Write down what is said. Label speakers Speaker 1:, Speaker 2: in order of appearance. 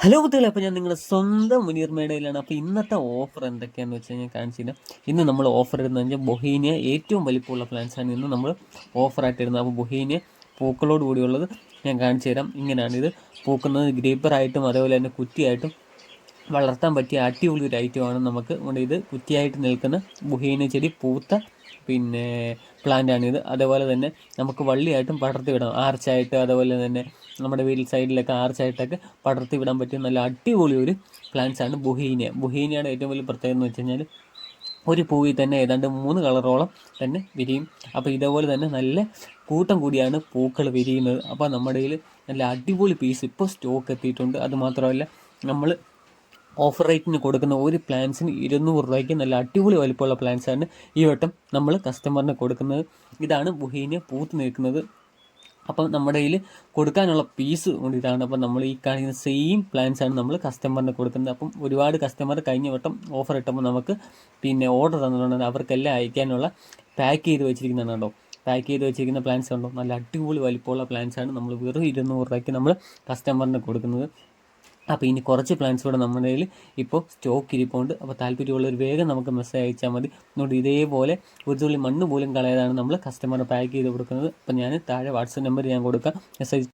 Speaker 1: Hello കുട്ടികളെ, അപ്പോൾ ഞാൻ നിങ്ങളുടെ സ്വന്തം മുനീർ മേടയിലാണ്. അപ്പോൾ ഇന്നത്തെ ഓഫർ എന്തൊക്കെയാണെന്ന് വെച്ച് കഴിഞ്ഞാൽ കാണിച്ചു തരാം. ഇന്ന് നമ്മൾ ഓഫർ ഇടുന്നത് വെച്ചാൽ ബൊഹീനിയ ഏറ്റവും വലിപ്പമുള്ള പ്ലാന്റ്സാണ് ഇന്ന് നമ്മൾ ഓഫറായിട്ട് ഇടുന്നത്. അപ്പോൾ ബൊഹീനിയ പൂക്കളോട് കൂടിയുള്ളത് ഞാൻ കാണിച്ചു തരാം. ഇങ്ങനെയാണ് ഇത് പൂക്കുന്നത്. ഗ്രേപ്പറായിട്ടും അതേപോലെ തന്നെ കുറ്റിയായിട്ടും വളർത്താൻ പറ്റിയ അടിപൊളി ഒരു ഐറ്റമാണ്. നമുക്ക് ഇത് കുറ്റിയായിട്ട് നിൽക്കുന്ന ബൊഹീനിയ ചെടി പൂത്ത പിന്നെ പ്ലാന്റാണിത്. അതേപോലെ തന്നെ നമുക്ക് വള്ളിയായിട്ടും പടർത്തി വിടാം, ആർച്ചായിട്ട്. അതേപോലെ തന്നെ നമ്മുടെ വീട്ടിൽ സൈഡിലൊക്കെ ആർച്ചായിട്ടൊക്കെ പടർത്തി വിടാൻ പറ്റിയ നല്ല അടിപൊളി ഒരു പ്ലാന്റ്സാണ് ബൊഹീനിയ. ബൊഹീനിയയുടെ ഏറ്റവും വലിയ പ്രത്യേകത എന്ന് വെച്ച് കഴിഞ്ഞാൽ ഒരു പൂവിൽ തന്നെ ഏതാണ്ട് 3 കളറോളം തന്നെ വിരിയും. അപ്പോൾ ഇതേപോലെ തന്നെ നല്ല കൂട്ടം കൂടിയാണ് പൂക്കൾ വിരിയുന്നത്. അപ്പോൾ നമ്മുടെ കയ്യിൽ നല്ല അടിപൊളി പീസ് ഇപ്പോൾ സ്റ്റോക്ക് എത്തിയിട്ടുണ്ട്. അതുമാത്രമല്ല, നമ്മൾ ഓഫർ റേറ്റിന് കൊടുക്കുന്ന ഒരു പ്ലാൻസിന് 200 രൂപയ്ക്ക് നല്ല അടിപൊളി വലിപ്പമുള്ള പ്ലാൻസാണ് ഈ വട്ടം നമ്മൾ കസ്റ്റമറിന് കൊടുക്കുന്നത്. ഇതാണ് ബൊഹീനിയ പൂത്ത് നിൽക്കുന്നത്. അപ്പം നമ്മുടെ കയ്യിൽ കൊടുക്കാനുള്ള പീസ് കൊണ്ട് ഇതാണ്. അപ്പം നമ്മൾ ഈ കാണിക്കുന്ന സെയിം പ്ലാൻസാണ് നമ്മൾ കസ്റ്റമറിന് കൊടുക്കുന്നത്. അപ്പം ഒരുപാട് കസ്റ്റമർ കഴിഞ്ഞ വട്ടം ഓഫർ ഇട്ടപ്പോൾ നമുക്ക് ഓർഡർ തന്നിട്ടുണ്ട്. അവർക്കെല്ലാം അയക്കാനുള്ള പാക്ക് ചെയ്ത് വെച്ചിരിക്കുന്നതാണ് കേട്ടോ. പാക്ക് ചെയ്ത് വെച്ചിരിക്കുന്ന പ്ലാൻസ് ഉണ്ടോ, നല്ല അടിപൊളി വലിപ്പമുള്ള പ്ലാൻസാണ് നമ്മൾ വെറും 200 രൂപയ്ക്ക് നമ്മൾ കസ്റ്റമറിന് കൊടുക്കുന്നത്. അപ്പോൾ ഇനി കുറച്ച് പ്ലാൻസ് കൂടെ നമ്മുടെ കയ്യിൽ ഇപ്പോൾ സ്റ്റോക്ക് ഇരിപ്പുണ്ട്. അപ്പോൾ താല്പര്യമുള്ളവർ വേഗം നമുക്ക് മെസ്സേജ് അയച്ചാൽ മതി. അതുകൊണ്ട് ഇതേപോലെ ഒരു തുള്ളി മണ്ണ് പോലും കളയാതാണ് നമ്മൾ കസ്റ്റമറിന് പാക്ക് ചെയ്ത് കൊടുക്കുന്നത്. അപ്പോൾ ഞാൻ താഴെ വാട്സപ്പ് നമ്പർ ഞാൻ കൊടുക്കാം. മെസ്സേജ്